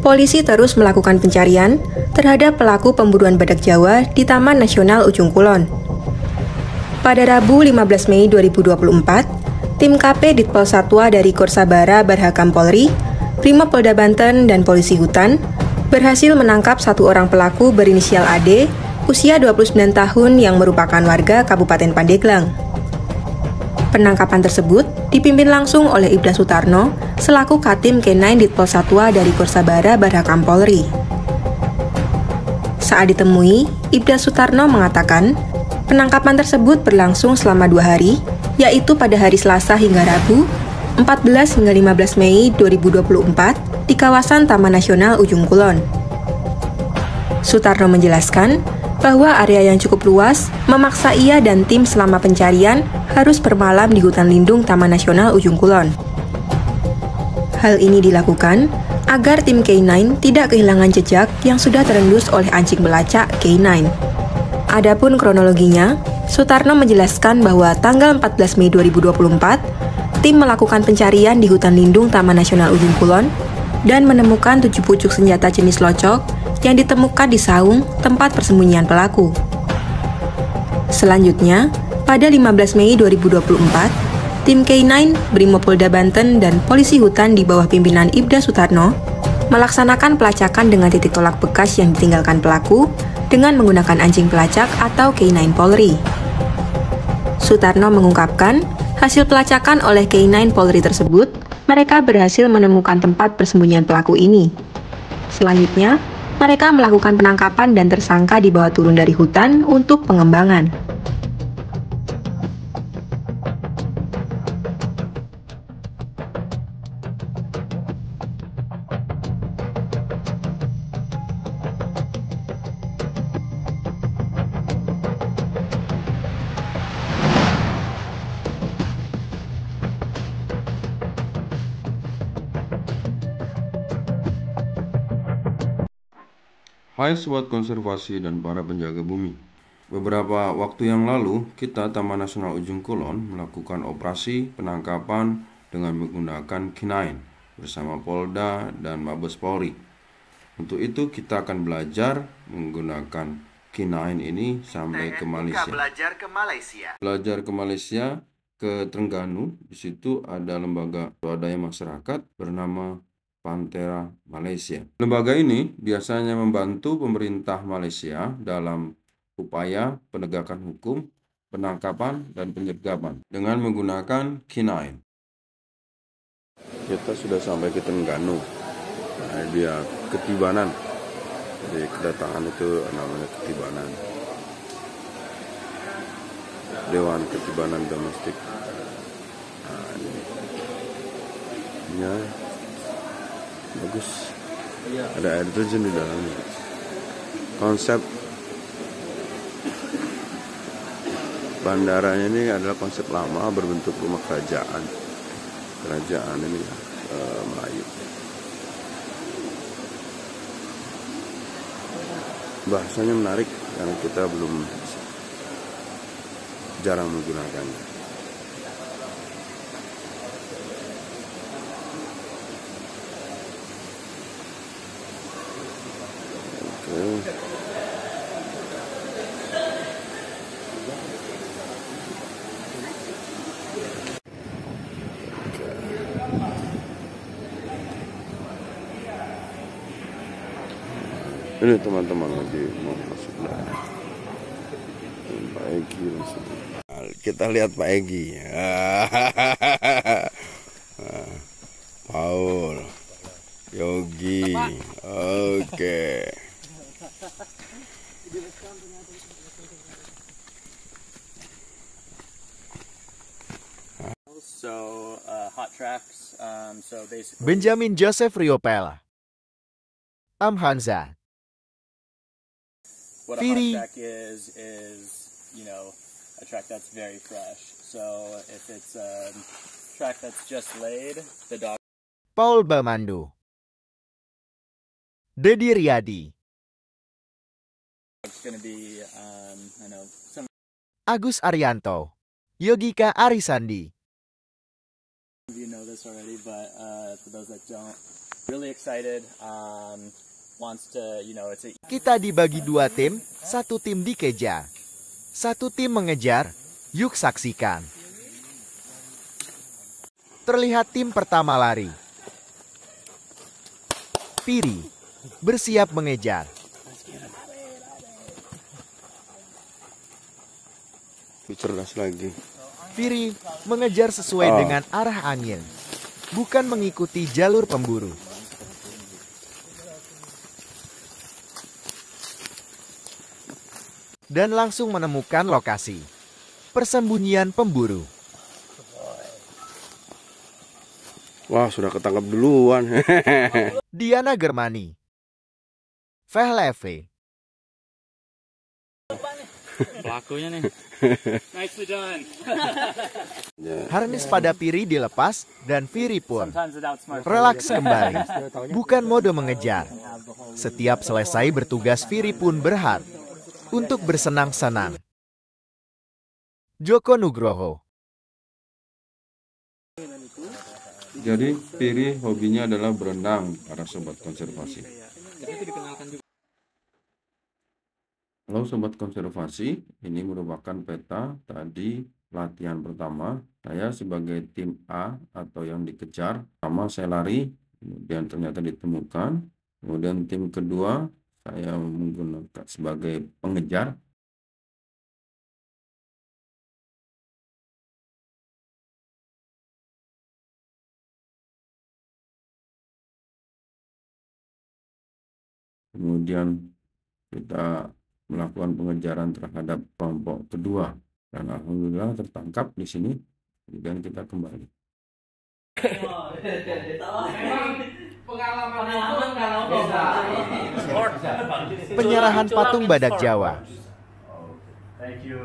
polisi terus melakukan pencarian terhadap pelaku pemburuan badak Jawa di Taman Nasional Ujung Kulon. Pada Rabu 15 Mei 2024, tim KP Ditpol Satwa dari Korsabara Barhakam Polri, Brimopolda Banten, dan Polisi Hutan berhasil menangkap satu orang pelaku berinisial AD, usia 29 tahun yang merupakan warga Kabupaten Pandeglang. Penangkapan tersebut dipimpin langsung oleh Ibda Sutarno selaku Katim K9 Ditpol Satwa dari Korsabara Barhakam Polri. Saat ditemui, Ibda Sutarno mengatakan penangkapan tersebut berlangsung selama 2 hari, yaitu pada hari Selasa hingga Rabu, 14 hingga 15 Mei 2024 di kawasan Taman Nasional Ujung Kulon. Sutarno menjelaskan bahwa area yang cukup luas memaksa ia dan tim selama pencarian harus bermalam di hutan lindung Taman Nasional Ujung Kulon. Hal ini dilakukan agar tim K9 tidak kehilangan jejak yang sudah terendus oleh anjing pelacak K9. Adapun kronologinya, Sutarno menjelaskan bahwa tanggal 14 Mei 2024, tim melakukan pencarian di hutan lindung Taman Nasional Ujung Kulon dan menemukan 7 pucuk senjata jenis locok yang ditemukan di saung tempat persembunyian pelaku. Selanjutnya, pada 15 Mei 2024, tim K9, Brimopolda Banten, dan Polisi Hutan di bawah pimpinan Ibda Sutarno melaksanakan pelacakan dengan titik tolak bekas yang ditinggalkan pelaku dengan menggunakan anjing pelacak atau K9 Polri. Sutarno mengungkapkan, hasil pelacakan oleh K9 Polri tersebut, mereka berhasil menemukan tempat persembunyian pelaku ini. Selanjutnya, mereka melakukan penangkapan dan tersangka dibawa turun dari hutan untuk pengembangan. Hai Sobat Konservasi dan para penjaga bumi. Beberapa waktu yang lalu, kita Taman Nasional Ujung Kulon melakukan operasi penangkapan dengan menggunakan K9 bersama Polda dan Mabes Polri. Untuk itu kita akan belajar menggunakan K9 ini sampai ke Malaysia. Belajar ke Malaysia, ke Terengganu. Di situ ada lembaga swadaya masyarakat bernama Pantera Malaysia. Lembaga ini biasanya membantu pemerintah Malaysia dalam upaya penegakan hukum, penangkapan, dan penyergapan dengan menggunakan K9. Kita sudah sampai ke Terengganu. Nah, dia Ketibanan. Jadi kedatangan itu namanya Ketibanan. Dewan Ketibanan Domestik. Nah, ini. Ya. Bagus, ada air terjun di dalamnya. Konsep bandaranya ini adalah konsep lama berbentuk rumah kerajaan ini Melayu. Bahasanya menarik karena kita belum jarang menggunakannya. Ini teman-teman lagi mau masuk belakang. Pak Egi langsung. Kita lihat Pak Egi. Paul, Yogi, oke. Benjamin Joseph Riopel, Amhanza, What a Firi. hot track is a track that's very fresh. So if it's a track that's just laid, the dog Paul Bamandu, Dedi Riyadi, is going to be, some Agus Arianto, Yogika Arisandi. of you know this already, but for those that don't, Really excited. Wants to, it's a Kita dibagi 2 tim, 1 tim dikejar. 1 tim mengejar, yuk saksikan. Terlihat tim pertama lari. Piri bersiap mengejar. Cerdas lagi. Piri mengejar sesuai dengan arah angin, bukan mengikuti jalur pemburu. Dan langsung menemukan lokasi persembunyian pemburu. Wah, sudah ketangkap duluan. Diana Germani, Vehleve. pelakunya nih. Nicely done. Harness pada Piri dilepas dan Piri pun Sometimes it outsmarts. relaks kembali. Bukan mode mengejar. Setiap selesai bertugas, Piri pun berhak untuk bersenang-senang. Joko Nugroho. Jadi Piri hobinya adalah berenang, para sobat konservasi. Halo sobat konservasi, ini merupakan peta tadi latihan pertama. Saya sebagai tim A atau yang dikejar, pertama saya lari, kemudian ternyata ditemukan. Kemudian tim kedua saya menggunakan sebagai pengejar. Kemudian kita melakukan pengejaran terhadap kelompok kedua dan alhamdulillah tertangkap di sini. Kemudian kita kembali. Penyerahan patung badak Jawa. Thank you.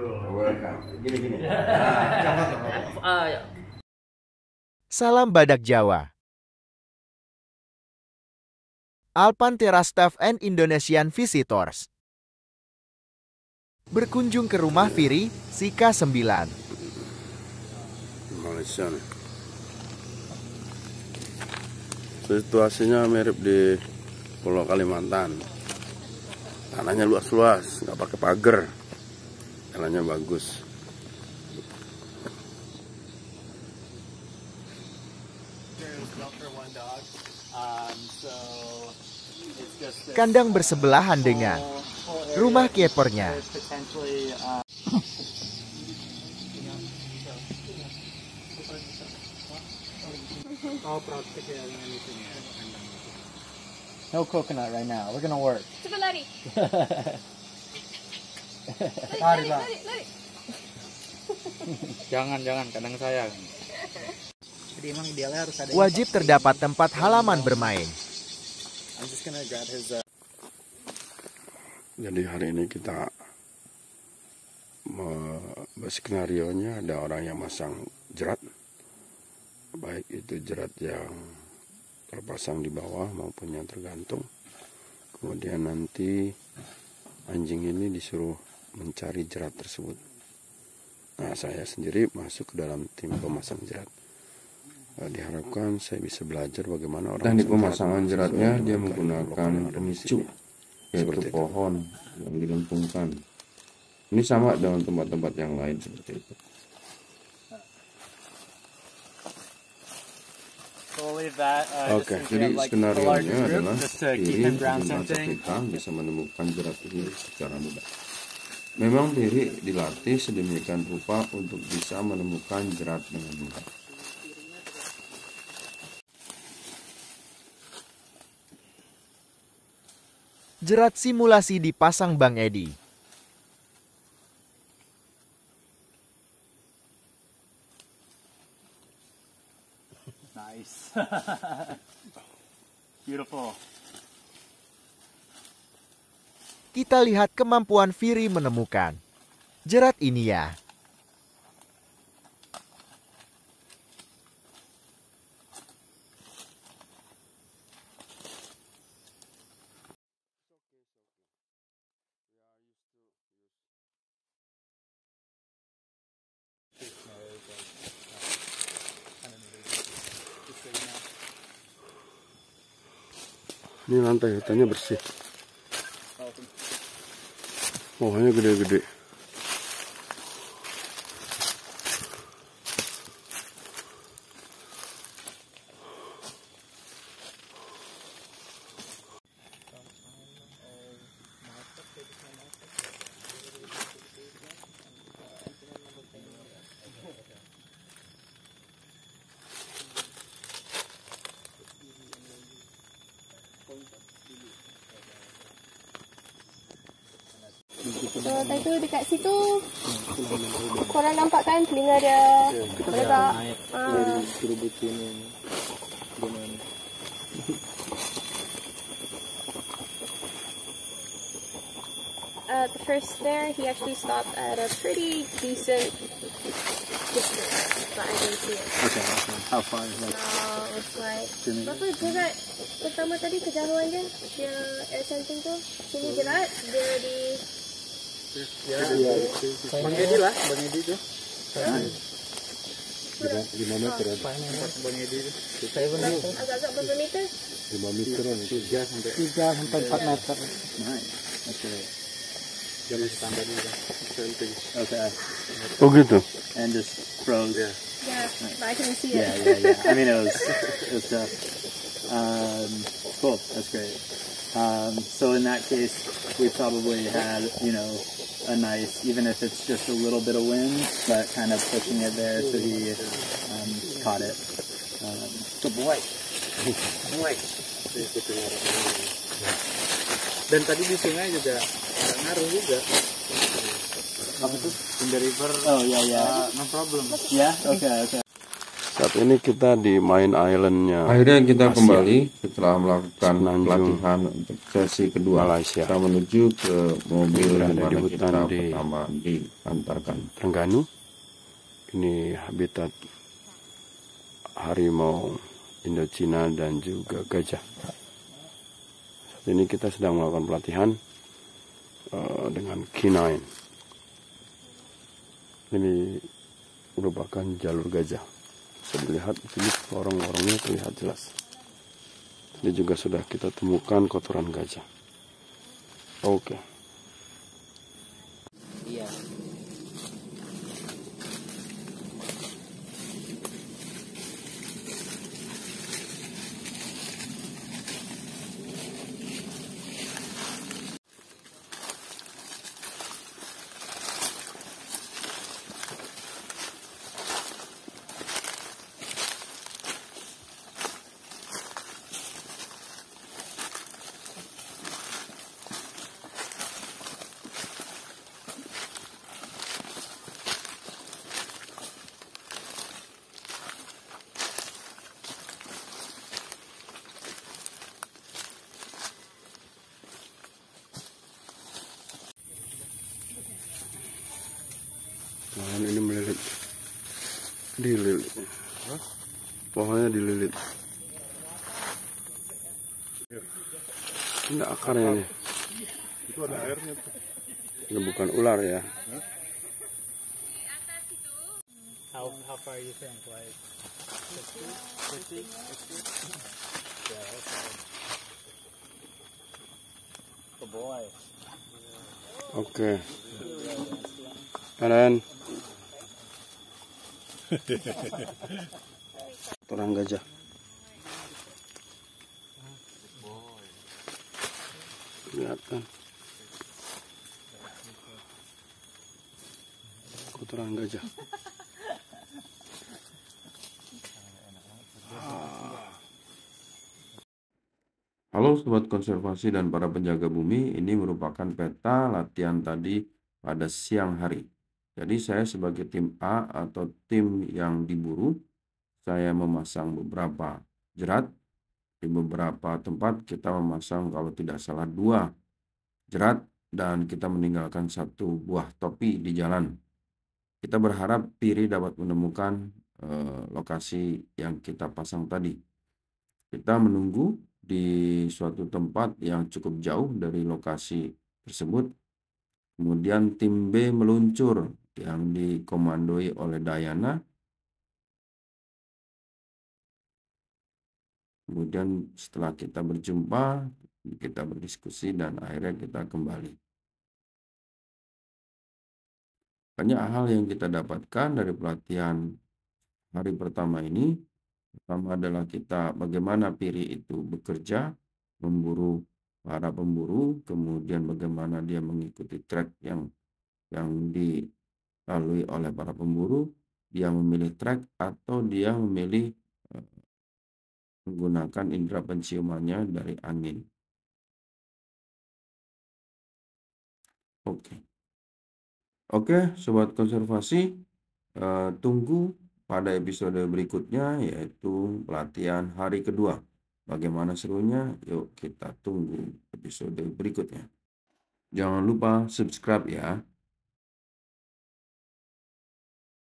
Salam badak Jawa. Alpantera Staff and Indonesian Visitors berkunjung ke rumah Piri, Sika 9. Malaysia nih. Situasinya mirip di Pulau Kalimantan. Tanahnya luas-luas, nggak pakai pagar. Jalannya bagus. Kandang bersebelahan dengan rumah keepernya. No coconut right now. We're gonna work. Cepat lari. Lari, Pak. Lari. Jangan, kandang saya. Jadi emang idealnya harus ada. Wajib terdapat tempat halaman bermain. I'm just gonna grab his. Jadi hari ini kita skenario-nya ada orang yang masang jerat, baik itu jerat yang terpasang di bawah maupun yang tergantung. Kemudian nanti anjing ini disuruh mencari jerat tersebut. Nah, saya sendiri masuk ke dalam tim pemasang jerat. Diharapkan saya bisa belajar bagaimana orang teknik pemasangan jeratnya. Dia menggunakan pemicu, yaitu pohon yang dilengkungkan. Ini sama dengan tempat-tempat yang lain seperti itu. Oke, jadi skenario-nya adalah Piri kita bisa menemukan jerat ini secara mudah. Memang Piri dilatih sedemikian rupa untuk bisa menemukan jerat dengan mudah. Jerat simulasi dipasang Bang Edi. Nice. Beautiful. Kita lihat kemampuan Piri menemukan jerat ini ya. Ini lantai hutannya bersih. Pohonnya gede-gede. Tadi tu dekat situ korang nampak kan telinga dia letak. At first there, he actually stopped at a pretty decent distance, but I didn't see it. Okay. How far is that? It's like berapa jerat pertama tadi kejauhan dia air samping tu sini jerat dia di Bang Edi lah, Bang Edi tu. 5 meter. Bang Edi tu. agak-agak berapa meter? 5 meteran. 3 sampai 4 meter. Nice. Okay. Jangan standar juga. Okay. Oh gitu. And just froze. Yeah, but I couldn't see it. Yeah. I mean, it was tough. Cool. That's great. So in that case, we probably had, a nice, even if it's just a little bit of wind, but kind of pushing it there, so he caught it. Good boy. Dan tadi di sungai juga ngaruh juga. Apa tuh? In the river. Oh yeah. No problem. Yeah. Okay. Saat ini kita di main islandnya. Akhirnya kita kembali setelah melakukan pelatihan untuk sesi kedua Malaysia. Kita menuju ke mobil yang di hutan pertama diantarkan. Terengganu. Ini habitat harimau Indochina dan juga gajah. Saat ini kita sedang melakukan pelatihan dengan K9. Ini merupakan jalur gajah. Bisa dilihat di sini lorong-lorongnya terlihat jelas. Ini juga sudah kita temukan kotoran gajah. Oke. Iya. Pohon ini melilit. Dililit. Pohonnya dililit. Ini akarnya nih. Itu ada airnya tuh. Ini bukan ular ya. How far you think? Like 50? Yeah, okay. Good boy. Oke. Kalian kotoran gajah. Lihat kan. Kotoran gajah. Halo Sobat Konservasi dan para penjaga bumi, ini merupakan peta latihan tadi pada siang hari. Jadi saya sebagai tim A atau tim yang diburu, saya memasang beberapa jerat. Di beberapa tempat kita memasang kalau tidak salah 2 jerat dan kita meninggalkan 1 buah topi di jalan. Kita berharap Piri dapat menemukan lokasi yang kita pasang tadi. Kita menunggu di suatu tempat yang cukup jauh dari lokasi tersebut. Kemudian tim B meluncur yang dikomandoi oleh Dayana. Kemudian setelah kita berjumpa, kita berdiskusi dan akhirnya kita kembali. Banyak hal yang kita dapatkan dari pelatihan hari pertama ini. Pertama adalah kita bagaimana Piri itu bekerja, memburu para pemburu, kemudian bagaimana dia mengikuti track yang dilalui oleh para pemburu, dia memilih track atau dia memilih menggunakan indera penciumannya dari angin. Oke, sobat konservasi, tunggu pada episode berikutnya, yaitu pelatihan hari kedua. Bagaimana serunya? Yuk kita tunggu episode berikutnya. Jangan lupa subscribe ya.